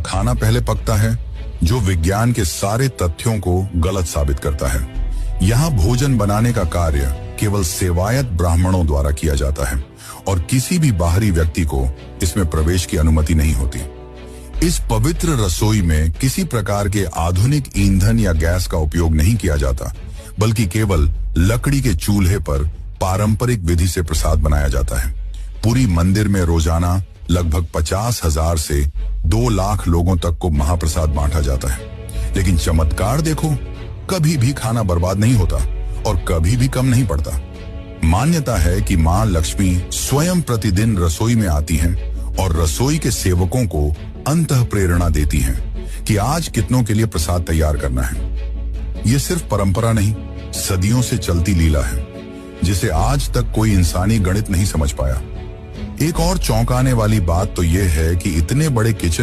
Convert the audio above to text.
खाना पहले पकता है, जो विज्ञान के सारे तथ्यों को गलत साबित करता है। यहाँ भोजन बनाने का कार्य केवल सेवायत ब्राह्मणों द्वारा किया जाता है और किसी भी बाहरी व्यक्ति को इसमें प्रवेश की अनुमति नहीं होती। इस पवित्र रसोई में किसी प्रकार के आधुनिक ईंधन या गैस का उपयोग नहीं किया जाता, बल्कि केवल लकड़ी के चूल्हे पर पारंपरिक विधि से प्रसाद बनाया जाता है। पूरी मंदिर में रोजाना लगभग 50,000 से 2 लाख लोगों तक को महाप्रसाद बांटा जाता है। लेकिन चमत्कार देखो, कभी भी खाना बर्बाद नहीं होता और कभी भी कम नहीं पड़ता। मान्यता है कि मां लक्ष्मी स्वयं प्रतिदिन रसोई में आती हैं और रसोई के सेवकों को अंतः प्रेरणा देती हैं कि आज कितनों के लिए प्रसाद तैयार करना है। ये सिर्फ परंपरा नहीं, सदियों से चलती लीला है, जिसे आज तक कोई इंसानी गणित नहीं समझ पाया। एक और चौंकाने वाली बात तो यह है कि इतने बड़े किचन